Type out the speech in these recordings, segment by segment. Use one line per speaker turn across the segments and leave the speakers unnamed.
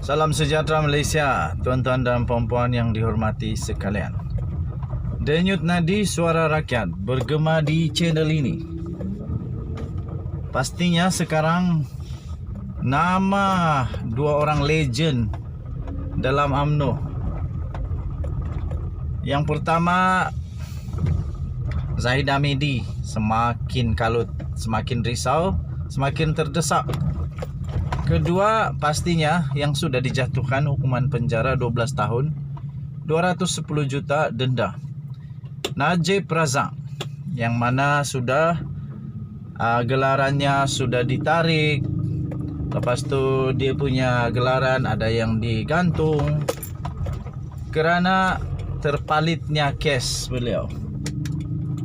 Salam sejahtera Malaysia, tuan-tuan dan puan-puan yang dihormati sekalian. Denyut nadi suara rakyat bergema di channel ini. Pastinya sekarang nama dua orang legend dalam UMNO. Yang pertama, Zahid Hamidi semakin kalut, semakin risau, semakin terdesak. Kedua, pastinya yang sudah dijatuhkan hukuman penjara 12 tahun, 210 juta denda, Najib Razak, yang mana sudah gelarannya sudah ditarik. Lepas tu dia punya gelaran ada yang digantung kerana terpalitnya kes beliau.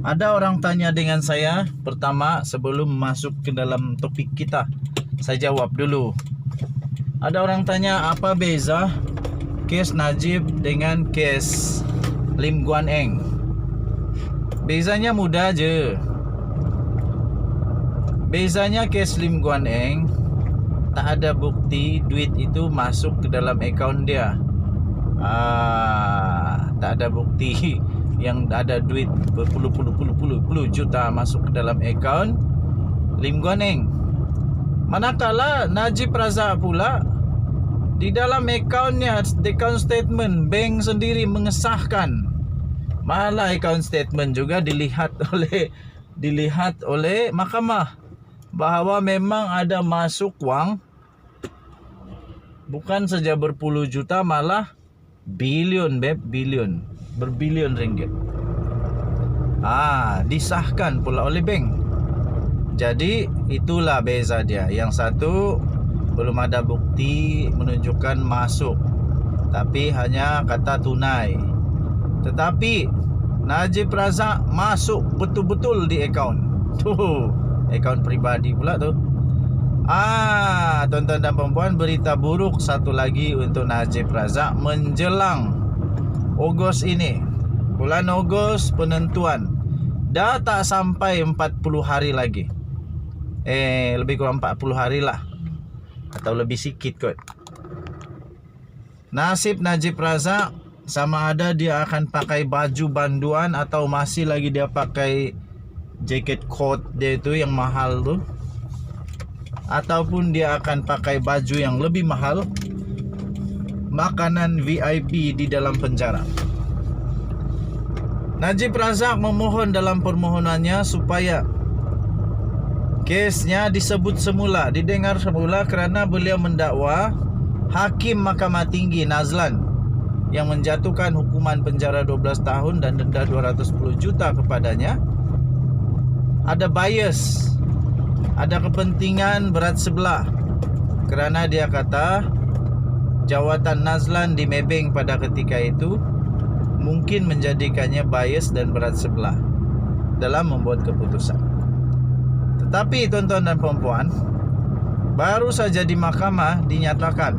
Ada orang tanya dengan saya, pertama sebelum masuk ke dalam topik kita, saya jawab dulu. Ada orang tanya apa beza kes Najib dengan kes Lim Guan Eng. Bezanya mudah je. Bezanya kes Lim Guan Eng, tak ada bukti duit itu masuk ke dalam akaun dia. Tak ada bukti yang ada duit berpuluh juta masuk ke dalam akaun Lim Guan Eng. Manakala Najib Razak pula di dalam akaunnya, account statement bank sendiri mengesahkan, malah account statement juga dilihat oleh mahkamah bahawa memang ada masuk wang bukan saja berpuluh juta, malah bilion, berbilion ringgit. Disahkan pula oleh bank. Jadi itulah beza dia. Yang satu belum ada bukti menunjukkan masuk, tapi hanya kata tunai. Tetapi Najib Razak masuk betul-betul di akaun. Akaun peribadi pula tu. Tuan-tuan dan puan-puan, berita buruk satu lagi untuk Najib Razak menjelang Ogos ini. Bulan Ogos penentuan. Dah tak sampai 40 hari lagi. Lebih kurang 40 hari lah, atau lebih sikit kot. Nasib Najib Razak sama ada dia akan pakai baju banduan atau masih lagi dia pakai jaket coat dia tu yang mahal tu, ataupun dia akan pakai baju yang lebih mahal, makanan VIP di dalam penjara. Najib Razak memohon dalam permohonannya supaya kesnya disebut semula, didengar semula, kerana beliau mendakwa Hakim Mahkamah Tinggi Nazlan yang menjatuhkan hukuman penjara 12 tahun dan denda 210 juta kepadanya ada bias, ada kepentingan berat sebelah, kerana dia kata jawatan Nazlan di Maybank pada ketika itu mungkin menjadikannya bias dan berat sebelah dalam membuat keputusan. Tetapi tuan-tuan dan puan-puan, baru saja di mahkamah dinyatakan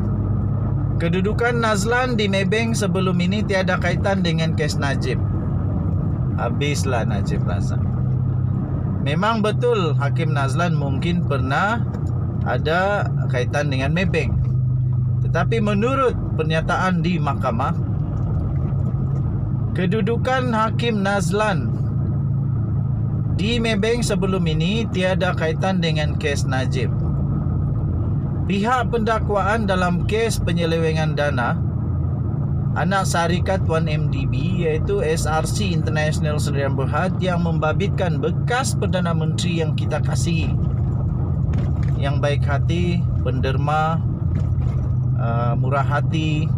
kedudukan Nazlan di Maybank sebelum ini tiada kaitan dengan kes Najib. Habislah Najib Razak. Memang betul Hakim Nazlan mungkin pernah ada kaitan dengan Maybank, tetapi menurut pernyataan di mahkamah, kedudukan Hakim Nazlan di Maybank sebelum ini tiada kaitan dengan kes Najib. Pihak pendakwaan dalam kes penyelewengan dana anak syarikat 1MDB iaitu SRC International Sdn Bhd yang membabitkan bekas Perdana Menteri yang kita kasihi, yang baik hati, penderma, murah hati,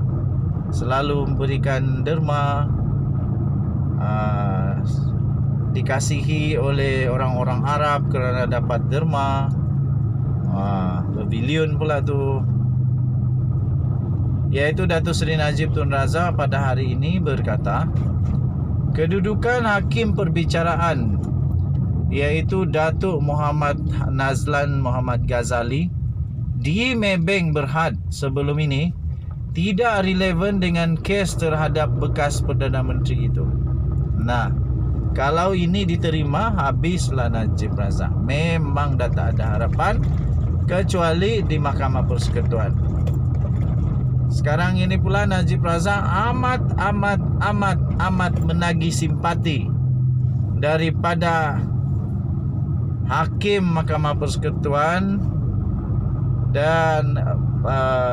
selalu memberikan derma, dikasihi oleh orang-orang Arab kerana dapat derma, berbilion pula tu, iaitu Datuk Seri Najib Tun Razak pada hari ini berkata kedudukan Hakim Perbicaraan iaitu Datuk Muhammad Nazlan Muhammad Ghazali di Maybank Berhad sebelum ini tidak relevan dengan kes terhadap bekas Perdana Menteri itu. Kalau ini diterima, habislah Najib Razak. Memang dah tak ada harapan kecuali di Mahkamah Persekutuan. Sekarang ini pula Najib Razak amat menagih simpati daripada Hakim Mahkamah Persekutuan dan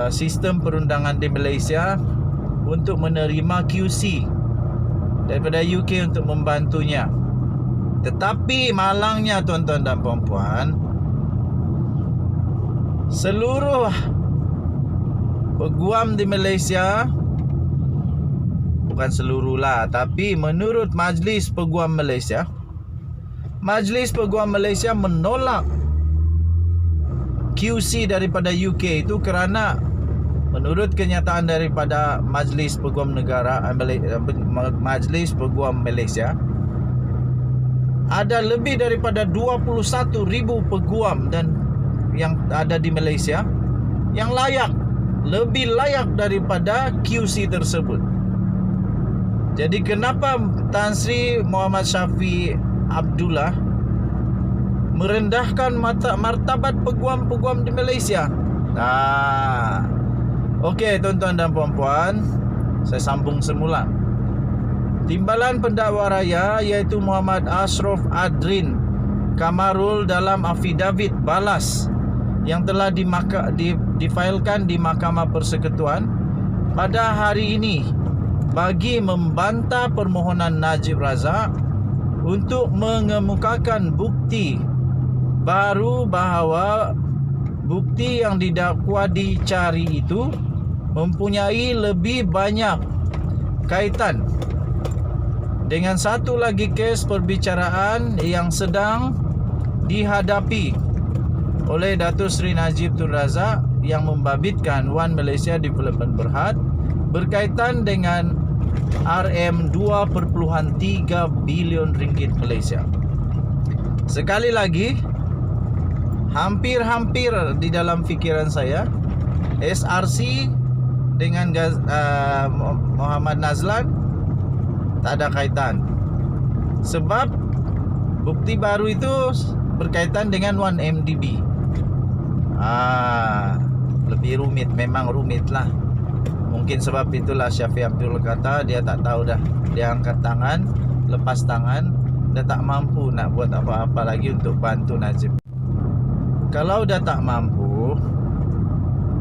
sistem perundangan di Malaysia untuk menerima QC daripada UK untuk membantunya. Tetapi malangnya tuan-tuan dan puan-puan, seluruh peguam di Malaysia, bukan seluruh lah, tapi menurut Majlis Peguam Malaysia, Majlis Peguam Malaysia menolak QC daripada UK itu kerana menurut kenyataan daripada Majlis Peguam Negara, Majlis Peguam Malaysia, ada lebih daripada 21,000 peguam dan yang ada di Malaysia yang lebih layak daripada QC tersebut. Jadi kenapa Tan Sri Muhammad Syafiq Abdullah merendahkan martabat peguam-peguam di Malaysia? Okey tuan-tuan dan puan-puan, saya sambung semula. Timbalan pendakwa raya iaitu Muhammad Ashraf Adrin Kamarul dalam afidavit balas yang telah difailkan di Mahkamah Persekutuan pada hari ini bagi membantah permohonan Najib Razak untuk mengemukakan bukti baru bahawa bukti yang didakwa dicari itu mempunyai lebih banyak kaitan dengan satu lagi kes perbicaraan yang sedang dihadapi oleh Datuk Seri Najib Tun Razak yang membabitkan One Malaysia Development Berhad berkaitan dengan RM2.3 bilion ringgit Malaysia. Sekali lagi, hampir di dalam fikiran saya, SRC dengan Muhammad Nazlan tak ada kaitan. Sebab bukti baru itu berkaitan dengan 1MDB. Lebih rumit, memang rumit lah. Mungkin sebab itulah Syafiq Abdul kata dia tak tahu dah. Dia angkat tangan, lepas tangan, dah tak mampu nak buat apa-apa lagi untuk bantu Najib. Kalau dah tak mampu,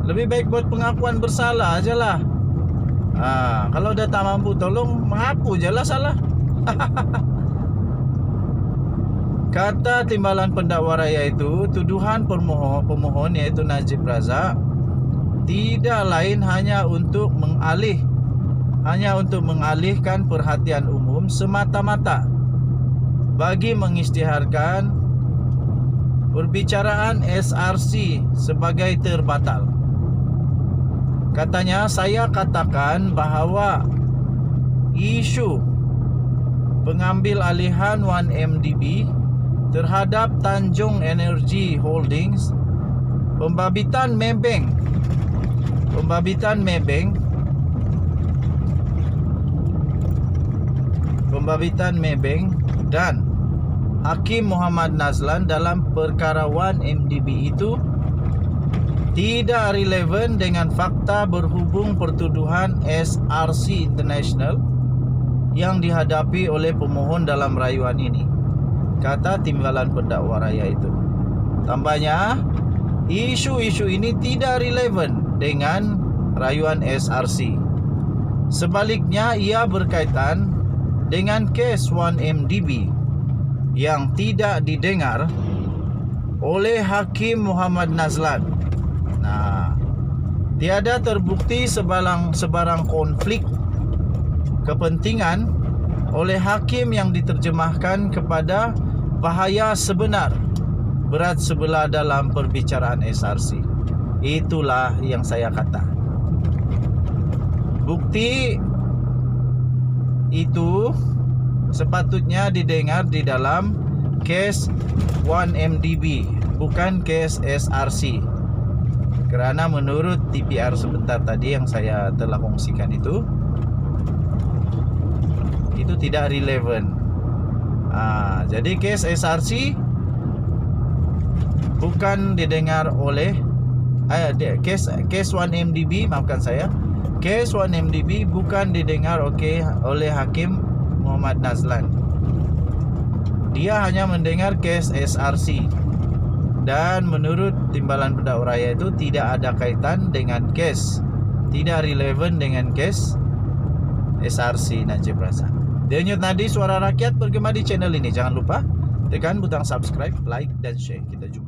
lebih baik buat pengakuan bersalah aja lah. Kalau dah tak mampu, tolong mengaku je lah salah. Kata timbalan pendakwa raya itu, tuduhan pemohon iaitu Najib Razak tidak lain hanya untuk mengalihkan perhatian umum semata-mata bagi mengisytiharkan perbicaraan SRC sebagai terbatal. Katanya, saya katakan bahawa isu pengambil alihan 1MDB terhadap Tanjung Energy Holdings, pembabitan Maybank dan Hakim Muhammad Nazlan dalam perkara 1MDB itu tidak relevan dengan fakta berhubung pertuduhan SRC International yang dihadapi oleh pemohon dalam rayuan ini, kata timbalan pendakwa raya itu. Tambahnya, isu-isu ini tidak relevan dengan rayuan SRC. Sebaliknya, ia berkaitan dengan kes 1MDB yang tidak didengar oleh Hakim Muhammad Nazlan. Tiada terbukti sebarang konflik kepentingan oleh hakim yang diterjemahkan kepada bahaya sebenar berat sebelah dalam perbicaraan SRC. Itulah yang saya kata. Bukti itu sepatutnya didengar di dalam kes 1MDB, bukan kes SRC. Kerana menurut TPR sebentar tadi yang saya telah kongsikan itu tidak relevan. Jadi kes SRC bukan didengar oleh Kes 1MDB, maafkan saya, kes 1MDB bukan didengar oleh Hakim Muhammad Nazlan. Dia hanya mendengar kes SRC. Dan menurut Timbalan Pendakwa Raya itu tidak ada kaitan dengan kes, tidak relevan dengan kes SRC Najib Razak. Denyut nadi suara rakyat bergema di channel ini. Jangan lupa tekan butang subscribe, like dan share. Kita jumpa.